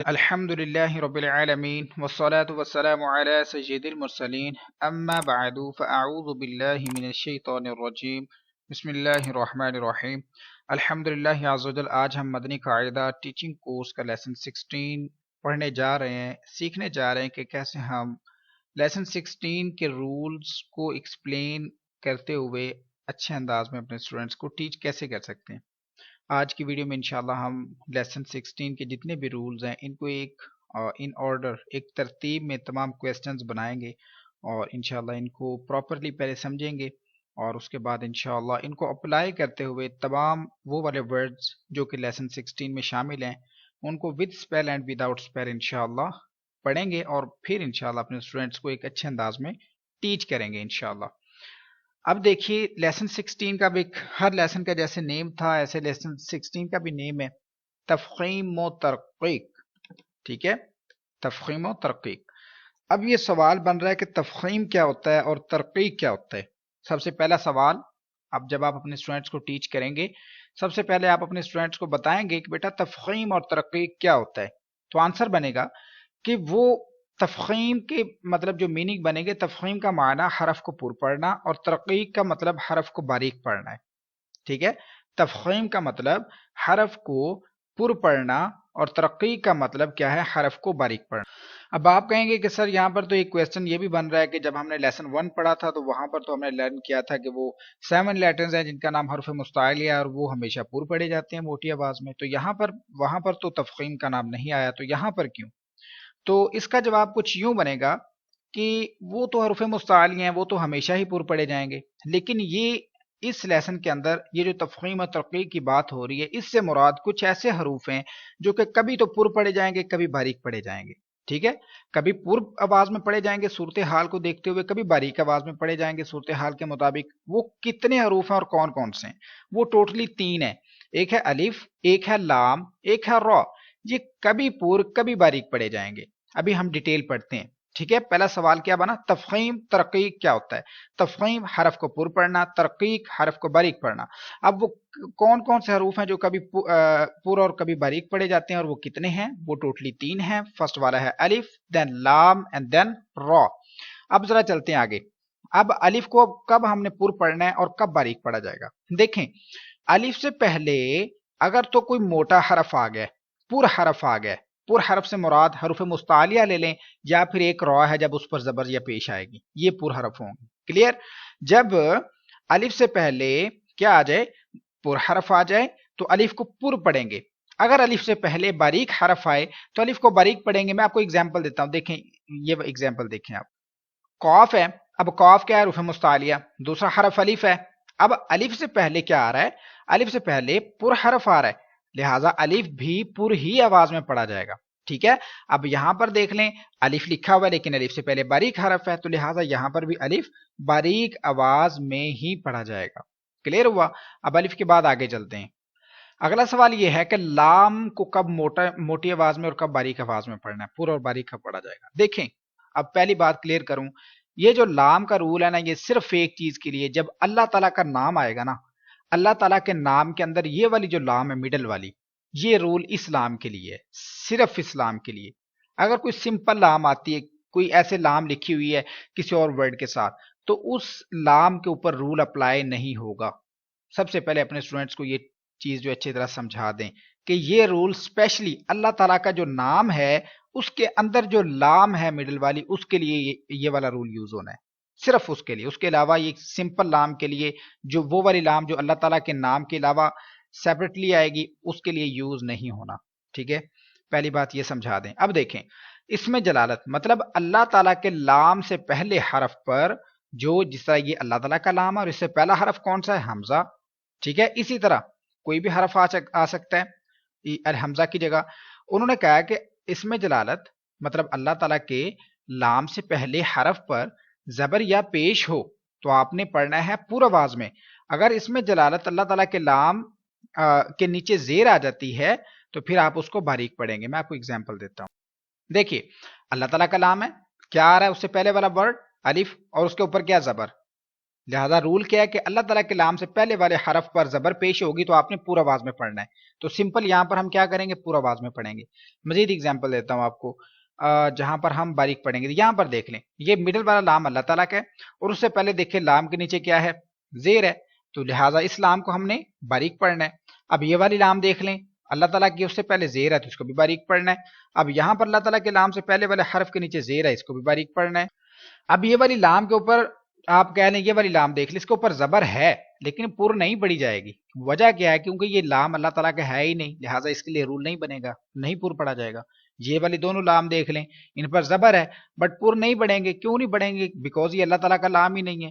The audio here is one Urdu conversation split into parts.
الحمد لله رب العالمين والصلاة والسلام على سيد المرسلين أما بعد فأعوذ بالله من الشيطان الرجيم بسم الله الرحمن الرحیم الحمد للہ عز و جل. آج ہم مدنی قاعدہ ٹیچنگ کورس کا لیسن 16 پڑھنے جا رہے ہیں، سیکھنے جا رہے ہیں کہ کیسے ہم لیسن 16 کے رولز کو ایکسپلین کرتے ہوئے اچھے انداز میں اپنے اسٹوڈنٹس کو ٹیچ کیسے کر سکتے ہیں. آج کی ویڈیو میں انشاءاللہ ہم لیسن 16 کے جتنے بھی رولز ہیں ان کو ایک ان آرڈر ایک ترتیب میں تمام کویسچنز بنائیں گے اور انشاءاللہ ان کو پراپرلی پہلے سمجھیں گے اور اس کے بعد انشاءاللہ ان کو اپلائی کرتے ہوئے تمام وہ والے ورڈز جو کہ لیسن 16 میں شامل ہیں ان کو with spell and with out spell انشاءاللہ پڑھیں گے اور پھر انشاءاللہ اپنے اسٹوڈنٹس کو ایک اچھے انداز میں ٹیچ کریں گے انشاءاللہ. اب دیکھیے لیسن 16 کا بھی ہر لیسن کا جیسے نیم تھا ایسے لیسن 16 کا بھی نیم ہے تفخیم و ترقیق. ٹھیک ہے، تفخیم و ترقیق. اب یہ سوال بن رہا ہے کہ تفخیم کیا ہوتا ہے اور ترقیق کیا ہوتا ہے. سب سے پہلا سوال، اب جب آپ اپنے اسٹوڈنٹس کو ٹیچ کریں گے سب سے پہلے آپ اپنے اسٹوڈنٹس کو بتائیں گے کہ بیٹا تفخیم اور ترقیق کیا ہوتا ہے. تو آنسر بنے گا کہ وہ تفخیم کے مطلب جو میننگ بنے گے، تفخیم کا معنی حرف کو پر پڑھنا اور ترقیق کا مطلب حرف کو باریک پڑھنا ہے. ٹھیک ہے، تفخیم کا مطلب حرف کو پر پڑھنا اور ترقیق کا مطلب کیا ہے، حرف کو باریک پڑھنا. اب آپ کہیں گے کہ سر یہاں پر تو ایک کویسچن یہ بھی بن رہا ہے کہ جب ہم نے لیسن 1 پڑھا تھا تو وہاں پر تو ہم نے لرن کیا تھا کہ وہ 7 لیٹرز ہیں جن کا نام حرف مستعلیہ ہے اور وہ ہمیشہ پر پڑھے جاتے ہیں موٹی آواز میں. تو یہاں پر وہاں پر تو تفخیم کا نام نہیں آیا، تو یہاں پر کیوں؟ تو اس کا جواب کچھ یوں بنے گا کہ وہ تو حروف مستعلیہ ہیں، وہ تو ہمیشہ ہی پر پڑھے جائیں گے، لیکن یہ اس لیسن کے اندر یہ جو تفخیم و ترقیق کی بات ہو رہی ہے اس سے مراد کچھ ایسے حروف ہیں جو کہ کبھی تو پر پڑھے جائیں گے، کبھی باریک پڑھے جائیں گے. ٹھیک ہے، کبھی پر آواز میں پڑھے جائیں گے صورتحال کو دیکھتے ہوئے، کبھی باریک آواز میں پڑھے جائیں گے صورتحال کے مطابق. وہ کتنے حروف ہیں اور کون کون سے ہیں؟ وہ ٹوٹلی 3 ہیں. ایک ہے الف، ایک ہے لام، ایک ہے را. یہ کبھی پر کبھی باریک پڑھے جائیں گے. ابھی ہم ڈیٹیل پڑھتے ہیں. ٹھیک ہے، پہلا سوال کیا بنا؟ تفخیم ترقیق کیا ہوتا ہے؟ تفخیم حرف کو پر پڑھنا، ترقیق حرف کو باریک پڑھنا. اب وہ کون کون سے حروف ہیں جو کبھی پر اور کبھی باریک پڑھے جاتے ہیں اور وہ کتنے ہیں؟ وہ ٹوٹلی 3 ہیں. فرسٹ والا ہے الف، دین لام اینڈ دین را. اب ذرا چلتے ہیں آگے. اب الف کو کب ہم نے پر پڑھنا ہے اور کب باریک پڑھا جائے گا؟ دیکھیں، الف سے پہلے اگر تو کوئی موٹا حرف آ گیا، پر حرف آ گیا، پر حرف سے مراد حروف مستعلیہ لے لیں یا پھر ایک را ہے جب اس پر زبر یا پیش آئے گی، یہ پر حرف ہوں گے. کلیئر؟ جب الف سے پہلے کیا آ جائے؟ پر حرف آ جائے تو الف کو پر پڑھیں گے. اگر الف سے پہلے باریک حرف آئے تو الف کو باریک پڑھیں گے. میں آپ کو اگزامپل دیتا ہوں، دیکھیں یہ اگزامپل دیکھیں آپ. قاف ہے، اب قاف کیا ہے؟ حروف مستعلیہ. دوسرا حرف الف ہے. اب الف سے پہلے کیا آ رہا ہے؟ الف سے پہلے پر حرف آ رہا ہے، لہٰذا الف بھی پر ہی آواز میں پڑھا جائے گا. ٹھیک ہے، اب یہاں پر دیکھ لیں الف لکھا ہوا ہے لیکن الف سے پہلے باریک حرف ہے تو لہٰذا یہاں پر بھی الف باریک آواز میں ہی پڑھا جائے گا. کلیئر ہوا؟ اب الف کے بعد آگے چلتے ہیں. اگلا سوال یہ ہے کہ لام کو کب موٹی آواز میں اور کب باریک آواز میں پڑھنا ہے، پر اور باریک کب پڑھا جائے گا؟ دیکھیں، اب پہلی بات کلیئر کروں، یہ جو لام کا رول ہے نا، یہ صرف ایک چیز کے لیے، جب اللہ تعالیٰ کا نام آئے گا نا، اللہ تعالیٰ کے نام کے اندر یہ والی جو لام ہے مڈل والی، یہ رول اسلام کے لیے، صرف اسلام کے لیے. اگر کوئی سمپل لام آتی ہے، کوئی ایسے لام لکھی ہوئی ہے کسی اور ورڈ کے ساتھ، تو اس لام کے اوپر رول اپلائی نہیں ہوگا. سب سے پہلے اپنے اسٹوڈنٹس کو یہ چیز جو اچھی طرح سمجھا دیں کہ یہ رول اسپیشلی اللہ تعالیٰ کا جو نام ہے اس کے اندر جو لام ہے مڈل والی، اس کے لیے یہ والا رول یوز ہونا ہے، صرف اس کے لیے. اس کے علاوہ یہ سمپل لام کے لیے، جو وہ والی لام جو اللہ تعالیٰ کے نام کے علاوہ سیپریٹلی آئے گی، اس کے لیے یوز نہیں ہونا. ٹھیک ہے، پہلی بات یہ سمجھا دیں. اب دیکھیں، اس میں جلالت مطلب اللہ تعالیٰ کے لام سے پہلے حرف پر، جو جس طرح یہ اللہ تعالیٰ کا لام ہے اور اس سے پہلا حرف کون سا ہے؟ حمزہ. ٹھیک ہے، اسی طرح کوئی بھی حرف آ سکتا ہے الحمزہ کی جگہ. انہوں نے کہا کہ اس میں جلالت مطلب اللہ تعالیٰ کے لام سے پہلے حرف پر زبر یا پیش ہو تو آپ نے پڑھنا ہے پر آواز میں. اگر اس میں جلالت اللہ تعالیٰ کے لام کے نیچے زیر آ جاتی ہے تو پھر آپ اس کو باریک پڑھیں گے. میں آپ کو اگزامپل دیتا ہوں. دیکھیے، اللہ تعالیٰ کا لام ہے، کیا آ رہا ہے اس سے پہلے والا ورڈ؟ الف، اور اس کے اوپر کیا؟ زبر. لہذا رول کیا ہے کہ اللہ تعالیٰ کے لام سے پہلے والے حرف پر زبر پیش ہوگی تو آپ نے پورا آواز میں پڑھنا ہے. تو سمپل یہاں پر ہم کیا کریں گے؟ پورا آواز میں پڑھیں گے. مزید اگزامپل دیتا ہوں آپ کو جہاں پر ہم باریک پڑھیں گے. یہاں پر دیکھ لیں یہ مڈل والا لام اللہ تعالیٰ کا ہے اور اس سے پہلے دیکھیں لام کے نیچے کیا ہے؟ زیر ہے. تو لہٰذا اس لام کو ہم نے باریک پڑھنا ہے. اب یہ والی لام دیکھ لیں اللہ تعالیٰ کی اس سے پہلے زیر ہے تو اس کو بھی باریک پڑھنا ہے. اب یہاں پر اللہ تعالیٰ کے لام سے پہلے والے حرف کے نیچے زیر ہے اس کو بھی باریک پڑھنا ہے. اب یہ والی لام کے اوپر آپ کہہ لیں یہ والی لام دیکھ لیں اس کے اوپر زبر ہے لیکن پر نہیں پڑی جائے گی. وجہ کیا ہے؟ کیونکہ یہ لام اللہ تعالیٰ کا ہے ہی نہیں لہٰذا اس کے لیے رول نہیں بنے گا, نہیں پر پڑا جائے گا. یہ والی دونوں لام دیکھ لیں ان پر زبر ہے بٹ پر نہیں بڑھیں گے. کیوں نہیں بڑھیں گے؟ بیکوز یہ اللہ تعالیٰ کا لام ہی نہیں ہے.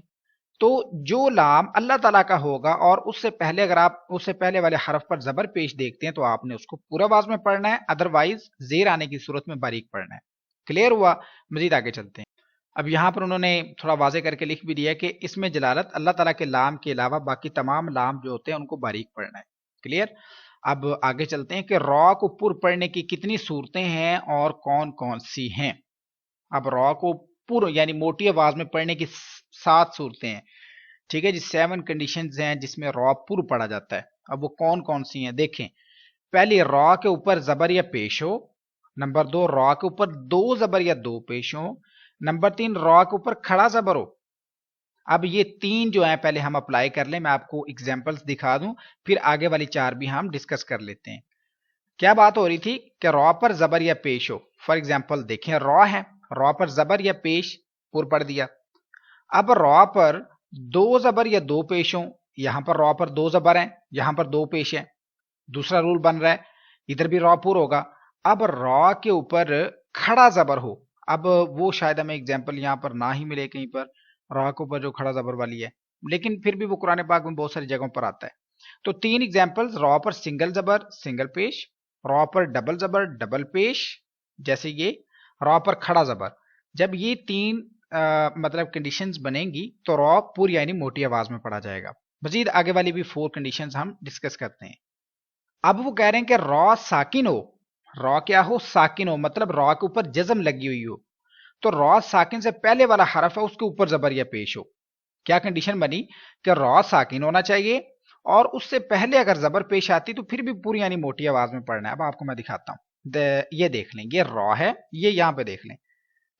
تو جو لام اللہ تعالیٰ کا ہوگا اور اس سے پہلے اگر آپ اس سے پہلے والے حرف پر زبر پیش دیکھتے ہیں تو آپ نے اس کو پورا آواز میں پڑھنا ہے, ادروائز زیر آنے کی صورت میں باریک پڑھنا ہے. کلیئر ہوا؟ مزید آگے چلتے ہیں. اب یہاں پر انہوں نے تھوڑا واضح کر کے لکھ بھی دیا کہ اس میں جلالت اللہ تعالیٰ کے لام کے علاوہ باقی تمام لام جو ہوتے ہیں ان کو باریک پڑھنا ہے. کلیئر؟ اب آگے چلتے ہیں کہ را کو پر پڑھنے کی کتنی صورتیں ہیں اور کون کون سی ہیں. اب را کو پر یعنی موٹی آواز میں پڑھنے کی 7 صورتیں ہیں. ٹھیک ہے جی, 7 کنڈیشنز ہیں جس میں را پر پڑھا جاتا ہے. اب وہ کون کون سی ہیں دیکھیں. پہلی, را کے اوپر زبر یا پیش ہو. نمبر 2, را کے اوپر 2 زبر یا 2 پیش ہو. نمبر 3, را کے اوپر کھڑا زبر ہو. اب یہ 3 جو ہیں پہلے ہم اپلائی کر لیں, میں آپ کو ایگزامپلس دکھا دوں پھر آگے والی 4 بھی ہم ڈسکس کر لیتے ہیں. کیا بات ہو رہی تھی کہ را پر زبر یا پیش ہو. فار ایگزامپل دیکھیں را ہے, را پر زبر یا پیش پر پڑھ دیا. اب را پر 2 زبر یا 2 پیش ہوں, یہاں پر را پر 2 زبر ہیں یہاں پر 2 پیش ہیں. دوسرا رول بن رہا ہے ادھر بھی را پر ہوگا. اب را کے اوپر کھڑا زبر ہو. اب وہ شاید ہمیں ایگزامپل یہاں پر نہ ہی ملے کہیں پر را کے اوپر جو کھڑا زبر والی ہے, لیکن پھر بھی وہ قرآن پاک میں بہت ساری جگہوں پر آتا ہے. تو 3 ایگزامپلز, را پر سنگل زبر سنگل پیش, را پر ڈبل زبر ڈبل پیش, جیسے یہ را پر کھڑا زبر. جب یہ 3 مطلب کنڈیشنز بنیں گی تو را پر یعنی موٹی آواز میں پڑھا جائے گا. مزید آگے والی بھی 4 کنڈیشنز ہم ڈسکس کرتے ہیں. اب وہ کہہ رہے ہیں کہ را ساکن ہو. را کیا ہو؟ ساکن ہو, مطلب را کے اوپر جزم لگی ہوئی ہو. تو را ساکن سے پہلے والا حرف ہے اس کے اوپر زبر یا پیش ہو. کیا کنڈیشن بنی کہ را ساکن ہونا چاہیے اور اس سے پہلے اگر زبر پیش آتی تو پھر بھی پوری یعنی موٹی آواز میں پڑھنا ہے. اب آپ کو میں دکھاتا ہوں. یہ دیکھ لیں یہ را ہے, یہ یہاں پہ دیکھ لیں.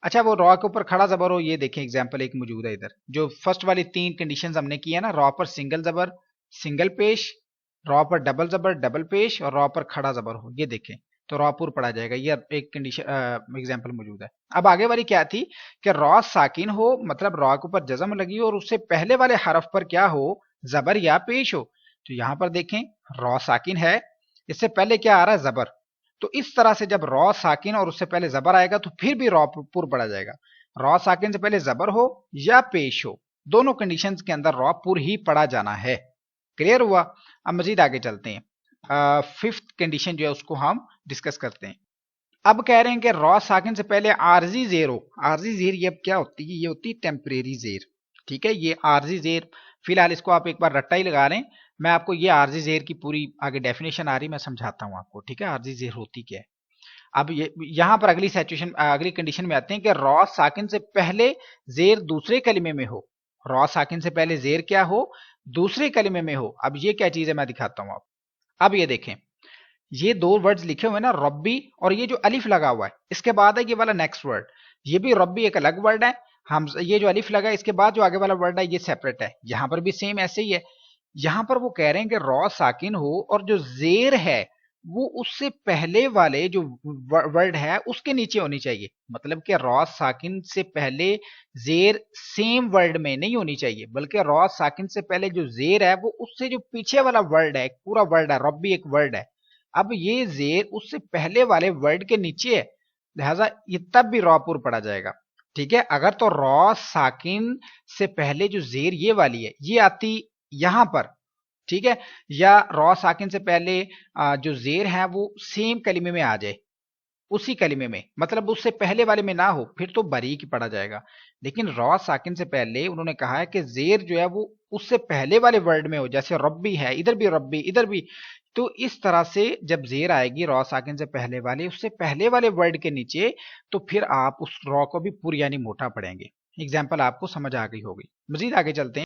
اچھا وہ را کے اوپر کھڑا زبر ہو, یہ دیکھیں ایگزامپل ایک موجود ہے ادھر. جو فرسٹ والی 3 کنڈیشنز ہم نے کی ہے نا, را پر سنگل زبر سنگل پیش, را پر ڈبل زبر ڈبل پیش اور را پر کھڑا زبر ہو, یہ دیکھیں تو را پر پڑھا جائے گا. یہ ایک کنڈیشن ایگزامپل موجود ہے. اب آگے والی کیا تھی کہ را ساکن ہو, مطلب را کے اوپر جزم لگی ہو اور اس سے پہلے والے حرف پر کیا ہو؟ زبر یا پیش ہو. تو یہاں پر دیکھیں را ساکن ہے, اس سے پہلے کیا آ رہا ہے؟ زبر. تو اس طرح سے جب را ساکن اور اس سے پہلے زبر آئے گا تو پھر بھی را پر پڑھا جائے گا. را ساکن سے پہلے زبر ہو یا پیش ہو, دونوں کنڈیشنز کے اندر را پر ہی پڑھا جانا ہے. کلیئر ہوا؟ اب مزید آگے چلتے ہیں. 5th کنڈیشن جو ہے اس کو ہم ڈسکس کرتے ہیں. اب کہہ رہے ہیں کہ را ساکن سے پہلے عارضی زیر ہو. عارضی زیر یہ کیا ہوتی ہے؟ یہ ہوتی ہے ٹیمپریری زیر. ٹھیک ہے, یہ عارضی زیر فی الحال اس کو آپ ایک بار رٹا ہی لگا رہے ہیں. میں آپ کو یہ عارضی زیر کی پوری آگے ڈیفینیشن آ رہی میں سمجھاتا ہوں آپ کو. ٹھیک ہے, عارضی زیر ہوتی کیا ہے. اب یہاں پر اگلی کنڈیشن میں آتے ہیں کہ را ساکن سے پہلے زیر دوسرے کلمے میں ہو. را ساکن سے پہلے زیر کیا ہو؟ دوسرے کلمے میں ہو. اب یہ کیا چیز ہے میں دکھاتا ہوں آپ. اب یہ دیکھیں یہ 2 ورڈز لکھے ہوئے نا, ربی, اور یہ جو الف لگا ہوا ہے اس کے بعد ہے یہ والا نیکسٹ ورڈ. یہ بھی ربی ایک الگ ورڈ ہے, ہم یہ جو الف لگا ہے اس کے بعد جو آگے والا ورڈ ہے یہ سیپریٹ ہے. یہاں پر بھی سیم ایسے ہی ہے. یہاں پر وہ کہہ رہے ہیں کہ را ساکن ہو اور جو زیر ہے وہ اس سے پہلے والے جو ورڈ ہے اس کے نیچے ہونی چاہیے. مطلب کہ را ساکن سے پہلے زیر سیم ورڈ میں نہیں ہونی چاہیے, بلکہ را ساکن سے پہلے جو زیر ہے وہ اس سے جو پیچھے والا ورڈ ہے, پورا ورڈ ہے, ربی ایک ورڈ ہے. اب یہ زیر اس سے پہلے والے ورڈ کے نیچے ہے, لہٰذا یہ تب بھی را پر پڑھا جائے گا. ٹھیک ہے, اگر تو را ساکن سے پہلے جو زیر یہ والی ہے یہ آتی یہاں پر, ٹھیک ہے, یا را ساکن سے پہلے جو زیر ہے وہ سیم کلمے میں آ جائے, اسی کلمے میں, مطلب اس سے پہلے والے میں نہ ہو, پھر تو باریک پڑھا جائے گا. لیکن را ساکن سے پہلے انہوں نے کہا ہے کہ زیر جو ہے وہ اس سے پہلے والے ورڈ میں ہو, جیسے ربی ہے, ادھر بھی ربی, ادھر بھی. تو اس طرح سے جب زیر آئے گی را ساکن سے پہلے والے اس سے پہلے والے ورڈ کے نیچے, تو پھر آپ اس را کو بھی پوری یعنی موٹا پڑھیں گے. ایگزامپل آپ کو سمجھ آ گئی ہوگی. مزید آگے چلتے ہیں.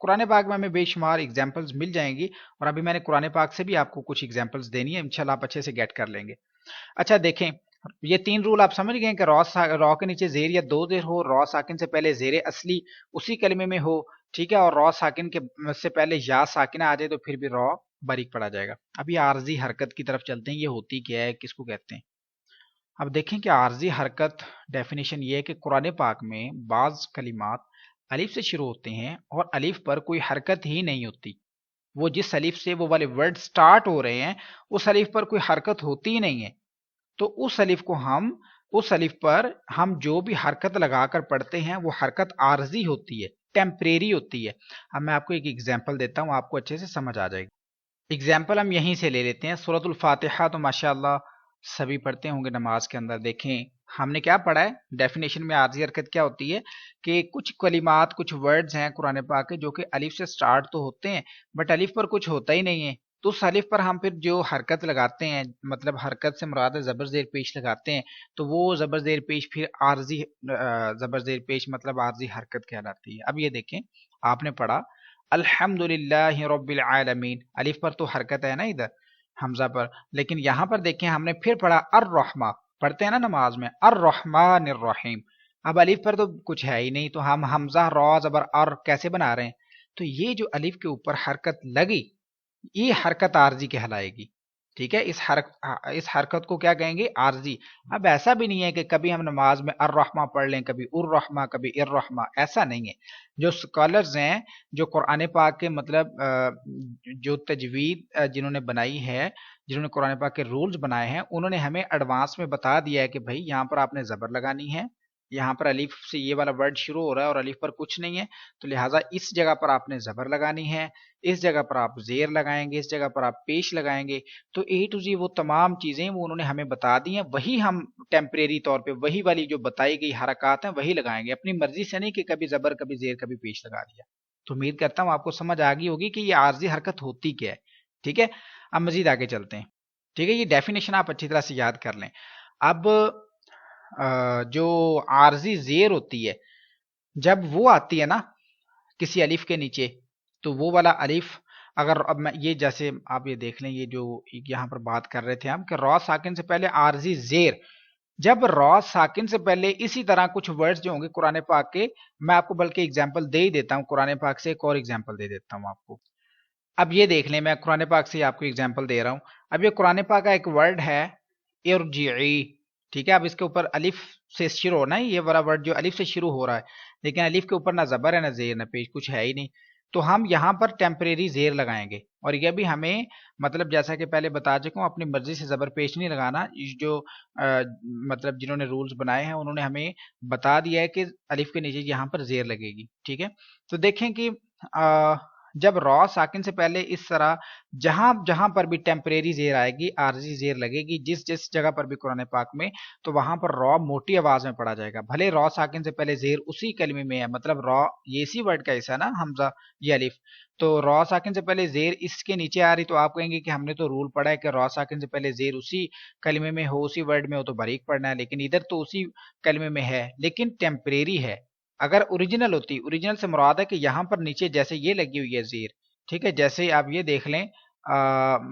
قرآن پاک میں ہمیں بے شمار ایگزامپلز مل جائیں گی، اور ابھی میں نے قرآن پاک سے بھی آپ کو کچھ ایگزامپلز دینی ہے، انشاءاللہ آپ اچھے سے گیٹ کر لیں گے۔ اچھا دیکھیں، یہ 3 رول آپ سمجھ گئے کہ را کے نیچے زیر یا 2 زیر ہو، را ساکن سے پہلے زیر اصلی اسی کلمے میں ہو، ٹھیک ہے، اور را ساکن کے سے پہلے یا ساکنہ آ جائے تو پھر بھی را باریک پڑا جائے گا۔ اب یہ عارضی حرکت کی طرف چلتے ہیں، یہ ہوتی کیا ہے، کس کو کہتے ہیں؟ اب دیکھیں کہ عارضی حرکت ڈیفینیشن یہ ہے کہ قرآن پاک میں بعض کلمات الف سے شروع ہوتے ہیں اور الف پر کوئی حرکت ہی نہیں ہوتی، وہ جس الف سے وہ والے ورڈ سٹارٹ ہو رہے ہیں اس الف پر کوئی حرکت ہوتی ہی نہیں ہے، تو اس الف پر ہم جو بھی حرکت لگا کر پڑھتے ہیں وہ حرکت عارضی ہوتی ہے، ٹیمپریری ہوتی ہے۔ اب میں آپ کو ایک ایگزامپل دیتا ہوں، آپ کو اچھے سے سمجھ آ جائے گی۔ ایگزامپل ہم یہیں سے لے لیتے ہیں، سورۃ الفاتحہ تو ماشاءاللہ سبھی پڑھتے ہوں گے نماز کے اندر۔ دیکھیں ہم نے کیا پڑھا ہے ڈیفینیشن میں، عارضی حرکت کیا ہوتی ہے کہ کچھ کلمات، کچھ ورڈز ہیں قرآن پاک کے جو کہ الف سے سٹارٹ تو ہوتے ہیں بٹ الف پر کچھ ہوتا ہی نہیں ہے، تو اس الف پر ہم پھر جو حرکت لگاتے ہیں، مطلب حرکت سے مراد ہے زبر زیر پیش لگاتے ہیں، تو وہ زبر زیر پیش پھر عارضی زبر زیر پیش مطلب عارضی حرکت کہلاتی ہے۔ اب یہ دیکھیں آپ نے پڑھا الحمد للہ رب العالمین، الف پر تو حرکت ہے نا ادھر حمزہ پر، لیکن یہاں پر دیکھیں ہم نے پھر پڑھا الرحمہ، پڑھتے ہیں نا نماز میں الرحمن الرحیم، اب الف پر تو کچھ ہے ہی نہیں، تو ہم حمزہ را زبر ار کیسے بنا رہے ہیں؟ تو یہ جو الف کے اوپر حرکت لگی یہ حرکت عارضی کہلائے گی، ٹھیک ہے، اس حرکت کو کیا کہیں گے؟ عارضی۔ اب ایسا بھی نہیں ہے کہ کبھی ہم نماز میں الرحمہ پڑھ لیں، کبھی الرحمہ کبھی الرحمہ، ایسا نہیں ہے۔ جو سکالرز ہیں، جو قرآن پاک کے مطلب جو تجوید جنہوں نے بنائی ہے، جنہوں نے قرآن پاک کے رولز بنائے ہیں، انہوں نے ہمیں ایڈوانس میں بتا دیا ہے کہ بھائی یہاں پر آپ نے زبر لگانی ہے، یہاں پر الف سے یہ والا ورڈ شروع ہو رہا ہے اور الف پر کچھ نہیں ہے، تو لہٰذا اس جگہ پر آپ نے زبر لگانی ہے، اس جگہ پر آپ زیر لگائیں گے، اس جگہ پر آپ پیش لگائیں گے، تو اے ٹو زی وہ تمام چیزیں وہ انہوں نے ہمیں بتا دی ہیں، وہی ہم ٹیمپریری طور پہ وہی والی جو بتائی گئی حرکات ہیں وہی لگائیں گے، اپنی مرضی سے نہیں کہ کبھی زبر کبھی زیر کبھی پیش لگا دیا۔ تو امید کرتا ہوں آپ کو سمجھ آ گئی ہوگی کہ یہ عارضی حرکت ہوتی کیا ہے، ٹھیک ہے۔ اب مزید آگے چلتے ہیں، ٹھیک ہے، یہ ڈیفینیشن آپ اچھی طرح سے یاد کر لیں۔ اب جو عارضی زیر ہوتی ہے جب وہ آتی ہے نا کسی الف کے نیچے، تو وہ والا الف اگر اب میں یہ جیسے آپ یہ دیکھ لیں، یہ جو یہاں پر بات کر رہے تھے ہم کہ را ساکن سے پہلے عارضی زیر، جب را ساکن سے پہلے اسی طرح کچھ ورڈز جو ہوں گے قرآن پاک کے، میں آپ کو بلکہ ایگزامپل دے ہی دیتا ہوں، قرآن پاک سے ایک اور ایگزامپل دے دیتا ہوں آپ کو۔ اب یہ دیکھ لیں، میں قرآن پاک سے آپ کو ایگزامپل دے رہا ہوں۔ اب یہ قرآن پاک کا ایک ورڈ ہے ارجعی، ٹھیک ہے، اب اس کے اوپر الف سے شروع ہونا ہے، یہ والا ورڈ جو الف سے شروع ہو رہا ہے، لیکن الف کے اوپر نہ زبر ہے نہ زیر نہ پیش، کچھ ہے ہی نہیں، تو ہم یہاں پر ٹیمپریری زیر لگائیں گے، اور یہ بھی ہمیں مطلب جیسا کہ پہلے بتا چکا ہوں اپنی مرضی سے زبر پیش نہیں لگانا، جو مطلب جنہوں نے رولز بنائے ہیں انہوں نے ہمیں بتا دیا ہے کہ الف کے نیچے یہاں پر زیر لگے گی، ٹھیک ہے۔ تو دیکھیں کہ جب را ساکن سے پہلے اس طرح جہاں پر بھی ٹیمپریری زیر آئے گی، عارضی زیر لگے گی جس جگہ پر بھی قرآن پاک میں، تو وہاں پر را موٹی آواز میں پڑھا جائے گا، بھلے را ساکن سے پہلے زیر اسی کلمے میں ہے، مطلب را یہ اسی ورڈ کا حصہ ہے نا حمزہ یہ الف، تو را ساکن سے پہلے زیر اس کے نیچے آ رہی تو آپ کہیں گے کہ ہم نے تو رول پڑھا ہے کہ را ساکن سے پہلے زیر اسی کلمے میں ہو، اسی ورڈ میں ہو تو باریک پڑھنا ہے، لیکن ادھر تو اسی کلمے میں ہے لیکن ٹیمپریری ہے۔ اگر اوریجنل ہوتی، اوریجنل سے مراد ہے کہ یہاں پر نیچے جیسے یہ لگی ہوئی ہے زیر، ٹھیک ہے، جیسے آپ یہ دیکھ لیں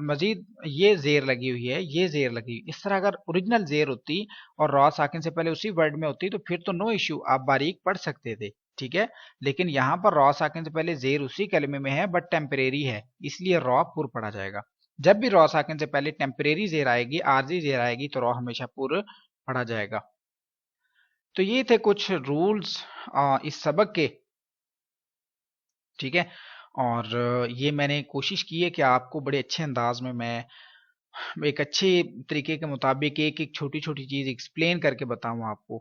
مزید یہ زیر لگی ہوئی ہے، یہ زیر لگی ہوئی، اس طرح اگر اوریجنل زیر ہوتی اور را ساکن سے پہلے اسی ورڈ میں ہوتی تو پھر تو نو ایشو، آپ باریک پڑھ سکتے تھے، ٹھیک ہے، لیکن یہاں پر را ساکن سے پہلے زیر اسی کلمے میں ہے بٹ ٹیمپریری ہے، اس لیے را پر پڑھا جائے گا۔ جب بھی را ساکن سے پہلے ٹیمپریری زیر آئے گی، عارضی زیر آئے گی، تو را ہمیشہ پر پڑھا جائے گا۔ تو یہ تھے کچھ رولز اس سبق کے، ٹھیک ہے، اور یہ میں نے کوشش کی ہے کہ آپ کو بڑے اچھے انداز میں ایک اچھے طریقے کے مطابق ایک ایک چھوٹی چھوٹی چیز ایکسپلین کر کے بتاؤں آپ کو۔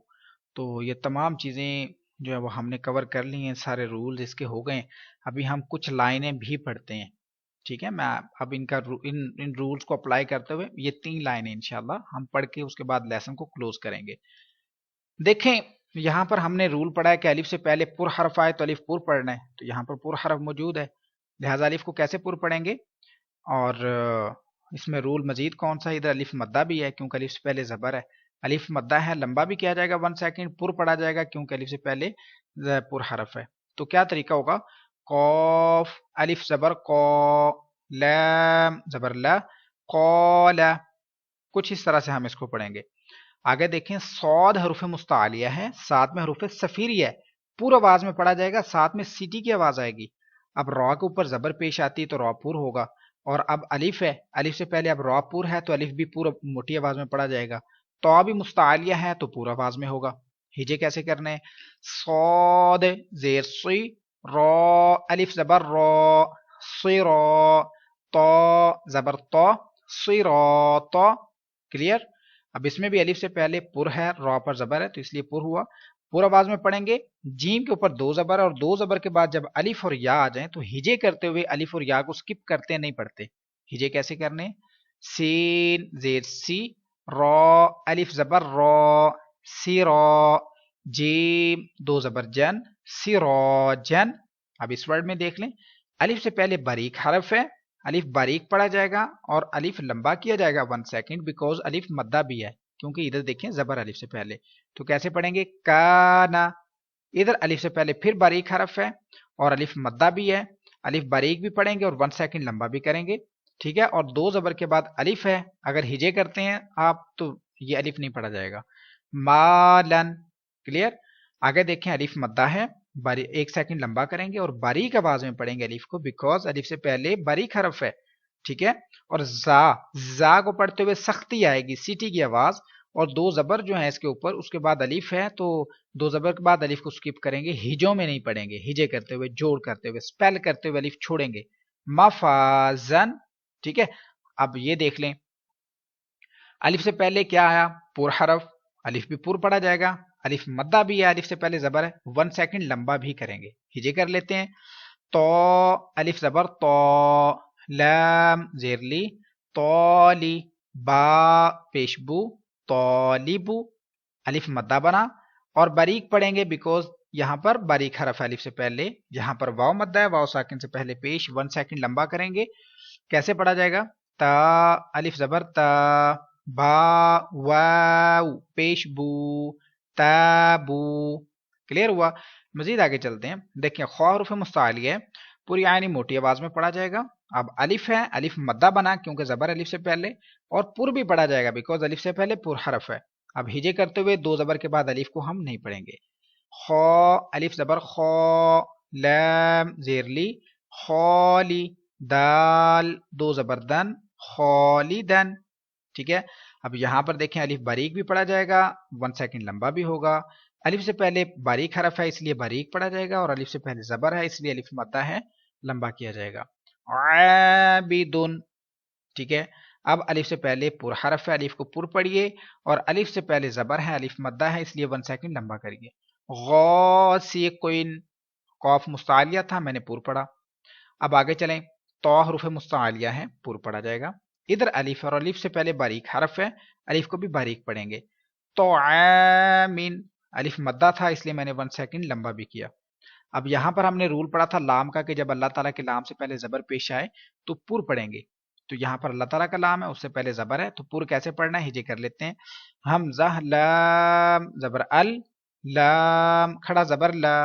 تو یہ تمام چیزیں جو ہے وہ ہم نے کور کر لی ہیں، سارے رولز اس کے ہو گئے ہیں، ابھی ہم کچھ لائنیں بھی پڑھتے ہیں، ٹھیک ہے، میں اب ان رولز کو اپلائی کرتے ہوئے یہ 3 لائنیں انشاءاللہ ہم پڑھ کے اس کے بعد لیسن کو کلوز کریں گے۔ دیکھیں یہاں پر ہم نے رول پڑھا ہے کہ الف سے پہلے پر حرف آئے تو الف پر پڑھنا ہے، تو یہاں پر پر حرف موجود ہے، لہٰذا الف کو کیسے پر پڑھیں گے؟ اور اس میں رول مزید کون سا، ادھر الف مدہ بھی ہے کیونکہ الف سے پہلے زبر ہے، الف مدہ ہے، لمبا بھی کیا جائے گا 1 سیکنڈ، پر پڑھا جائے گا کیونکہ الف سے پہلے پر حرف ہے۔ تو کیا طریقہ ہوگا؟ قوف الف زبر قو، لام زبر لا، قولا، کچھ اس طرح سے ہم اس کو پڑھیں گے۔ آگے دیکھیں صاد حروف مستعلیہ ہے، ساتھ میں حروف صفیریہ ہے، پور آواز میں پڑھا جائے گا، ساتھ میں سیٹی کی آواز آئے گی۔ اب را کے اوپر زبر پیش آتی ہے تو را پور ہوگا، اور اب الف ہے، الف سے پہلے اب را پور ہے تو الف بھی پورا موٹی آواز میں پڑھا جائے گا۔ تو بھی مستعلیہ ہے تو پورا آواز میں ہوگا۔ ہجے کیسے کرنے ہیں؟ صاد زیر سی، را الف زبر را، سی را، تو زبر تو، سی را تو، کلیئر؟ اب اس میں بھی الف سے پہلے پر ہے، را پر زبر ہے تو اس لیے پر ہوا۔ پورا آواز میں پڑھیں گے، جیم کے اوپر دو زبر اور دو زبر کے بعد جب الف اور یا آ جائیں تو ہجے کرتے ہوئے الف اور یا کو سکپ کرتے نہیں پڑھتے۔ ہجے کیسے کرنے؟ سین زیر سی، را الف زبر را، سی را، جیم دو زبر جن، سی را جن۔ اب اس ورڈ میں دیکھ لیں، الف سے پہلے باریک حرف ہے، الف باریک پڑھا جائے گا اور الف لمبا کیا جائے گا 1 سیکنڈ، بیکوز الف مدہ بھی ہے، کیونکہ ادھر دیکھیں زبر الف سے پہلے۔ تو کیسے پڑھیں گے؟ کانا، ادھر الف سے پہلے پھر باریک حرف ہے اور الف مدہ بھی ہے، الف باریک بھی پڑھیں گے اور 1 سیکنڈ لمبا بھی کریں گے، ٹھیک ہے؟ اور دو زبر کے بعد الف ہے، اگر ہجے کرتے ہیں آپ تو یہ الف نہیں پڑھا جائے گا۔ مالن، کلیئر؟ آگے دیکھیں الف مدہ ہے، 1 سیکنڈ لمبا کریں گے اور باریک آواز میں پڑھیں گے الف کو، بیکوز الف سے پہلے باریک حرف ہے، ٹھیک ہے؟ اور زا کو پڑھتے ہوئے سختی آئے گی، سیٹی کی آواز، اور دو زبر جو ہیں اس کے اوپر، اس کے بعد الف ہے تو دو زبر کے بعد الف کو سکپ کریں گے، ہجوں میں نہیں پڑھیں گے، ہجے کرتے ہوئے، جوڑ کرتے ہوئے، سپیل کرتے ہوئے الف چھوڑیں گے۔ مفازن، ٹھیک ہے؟ اب یہ دیکھ لیں، الف سے پہلے کیا آیا؟ پور حرف، الف بھی پور پڑھا جائے گا، الف مدہ بھی ہے، الف سے پہلے زبر ہے، 1 سیکنڈ لمبا بھی کریں گے۔ ہجے کر لیتے ہیں، تو الف زبر تو، لام زیرلی، تولی، با پیشبو، تولیبو، الف مدہ بنا اور باریک پڑھیں گے، بیکوز یہاں پر باریک حرف ہے الف سے پہلے، یہاں پر واو مدہ ہے، واو ساکن سے پہلے پیش، 1 سیکنڈ لمبا کریں گے۔ کیسے پڑھا جائے گا؟ تا الف زبر تا، با واو پیش بو، تابو، کلیئر ہوا؟ مزید آگے چلتے ہیں، دیکھیں خواہ حروف مستعلیہ ہے، پوری آئینی موٹی آواز میں پڑھا جائے گا۔ اب الف ہے، الف مدہ بنا کیونکہ زبر الف سے پہلے، اور پر بھی پڑھا جائے گا بیکوز الف سے پہلے پر حرف ہے۔ اب ہجے کرتے ہوئے دو زبر کے بعد الف کو ہم نہیں پڑھیں گے۔ خو الف زبر خو، لام زیرلی، خولی، دال دو زبر دن، خولیدن، ٹھیک ہے؟ اب یہاں پر دیکھیں الف باریک بھی پڑھا جائے گا، 1 سیکنڈ لمبا بھی ہوگا، الف سے پہلے باریک حرف ہے اس لیے باریک پڑھا جائے گا، اور الف سے پہلے زبر ہے اس لیے الف مدہ ہے، لمبا کیا جائے گا۔ عابدن، ٹھیک ہے؟ اب الف سے پہلے پر حرف ہے، الف کو پر پڑھیے، اور الف سے پہلے زبر ہے، الف مدہ ہے اس لیے 1 سیکنڈ لمبا کریے۔ غاسقین، قاف مستعلیہ تھا، میں نے پر پڑھا۔ اب آگے چلیں، تو حروف مستعلیہ ہیں، پر پڑھا جائے گا، ادھر الف اور الف سے پہلے باریک حرف ہے، الف کو بھی باریک پڑھیں گے۔ تو آمین، الف مدہ تھا اس لیے میں نے 1 سیکنڈ لمبا بھی کیا۔ اب یہاں پر ہم نے رول پڑھا تھا لام کا، کہ جب اللہ تعالیٰ کے لام سے پہلے زبر پیش آئے تو پر پڑھیں گے، تو یہاں پر اللہ تعالیٰ کا لام ہے، اس سے پہلے زبر ہے، تو پر کیسے پڑھنا ہے؟ ہجے کر لیتے ہیں، حمزہ لام زبر ال، لام کھڑا زبر لا،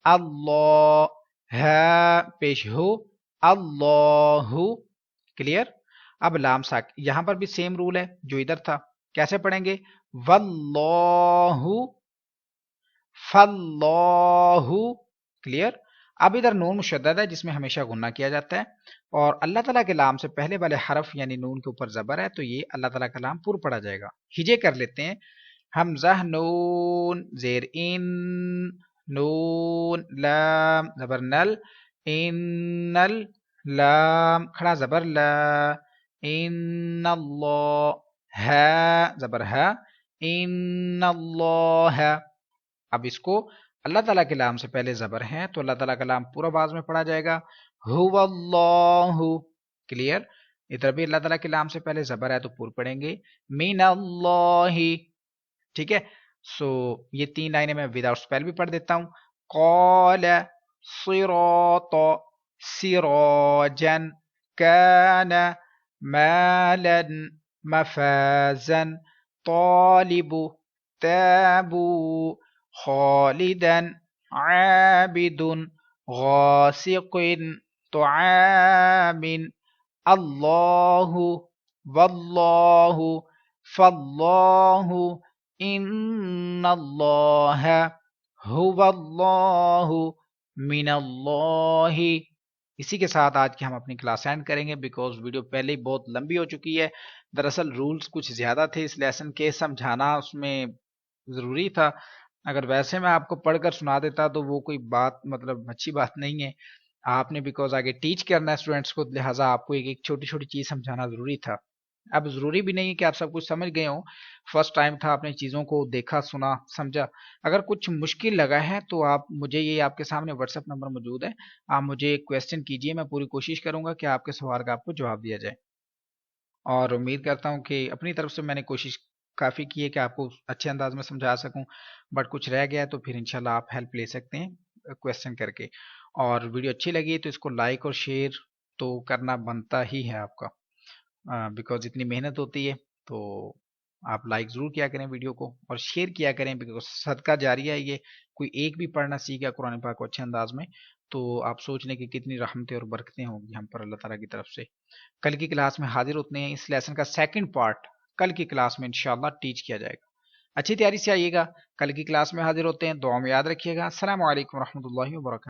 اللہ ہے پیش ہو، اللہ، کلیئر؟ اب لام ساک، یہاں پر بھی سیم رول ہے جو ادھر تھا، کیسے پڑھیں گے؟ واللہ، فاللہ، کلیئر؟ اب ادھر نون مشدد ہے جس میں ہمیشہ غنہ کیا جاتا ہے، اور اللہ تعالیٰ کے لام سے پہلے والے حرف یعنی نون کے اوپر زبر ہے، تو یہ اللہ تعالیٰ کا لام پر پڑھا جائے گا۔ ہجے کر لیتے ہیں، حمزہ نون زیر ان، نون لام زبر نل، انل، لام کھڑا زبر لا، ان اللہ ہے زبر ہے، ان اللہ ہے۔ اب اس کو اللہ تعالیٰ کے لام سے پہلے زبر ہیں تو اللہ تعالیٰ کا لام پورا آواز میں پڑھا جائے گا، هو اللہ، کلیئر؟ ادھر بھی اللہ تعالیٰ کے لام سے پہلے زبر ہے تو پور پڑھیں گے، من اللہ، ٹھیک ہے؟ سو یہ 3 لائنیں میں وداؤٹ سپیل بھی پڑھ دیتا ہوں، قال صراط سراجا كان مالا مفازا طالب تابو خالدا عابد غاسق طعام اللہ واللہ فاللہ ان اللہ هو اللہ من اللہ. اسی کے ساتھ آج کی ہم اپنی کلاس اینڈ کریں گے بیکاز ویڈیو پہلے ہی بہت لمبی ہو چکی ہے. دراصل رولز کچھ زیادہ تھے اس لیسن کے، سمجھانا اس میں ضروری تھا. اگر ویسے میں آپ کو پڑھ کر سنا دیتا تو وہ کوئی بات مطلب اچھی بات نہیں ہے. آپ نے بیکاز آگے ٹیچ کرنا ہے اسٹوڈنٹس کو، لہٰذا آپ کو ایک ایک چھوٹی چھوٹی چیز سمجھانا ضروری تھا. اب ضروری بھی نہیں ہے کہ آپ سب کچھ سمجھ گئے ہوں، فرسٹ ٹائم تھا، آپ نے چیزوں کو دیکھا سنا سمجھا. اگر کچھ مشکل لگا ہے تو آپ مجھے، یہ آپ کے سامنے واٹس ایپ نمبر موجود ہے، آپ مجھے ایک کویسچن کیجئے، میں پوری کوشش کروں گا کہ آپ کے سوال کا آپ کو جواب دیا جائے. اور امید کرتا ہوں کہ اپنی طرف سے میں نے کوشش کافی کی ہے کہ آپ کو اچھے انداز میں سمجھا سکوں. بٹ کچھ رہ گیا ہے تو پھر انشاءاللہ آپ ہیلپ لے سکتے ہیں کویسچن کر کے. اور ویڈیو اچھی لگی تو اس کو لائک اور شیئر تو کرنا بنتا ہی ہے آپ کا، بیکاز اتنی محنت ہوتی ہے تو آپ لائک ضرور کیا کریں ویڈیو کو اور شیئر کیا کریں، بیکاز صدقہ جاریہ ہے یہ. کوئی ایک بھی پڑھنا سیکھ گیا قرآن پاک کو اچھے انداز میں تو آپ سوچ لیں کہ کتنی رحمتیں اور برکتیں ہوں گی ہم پر اللہ تعالیٰ کی طرف سے. کل کی کلاس میں حاضر ہوتے ہیں، اس لیسن کا سیکنڈ پارٹ کل کی کلاس میں انشاءاللہ ٹیچ کیا جائے گا. اچھی تیاری سے آئیے گا، کل کی کلاس میں حاضر ہوتے ہیں. دعا میں یاد رکھیے گا. السلام علیکم ورحمۃ اللہ وبرکاتہ.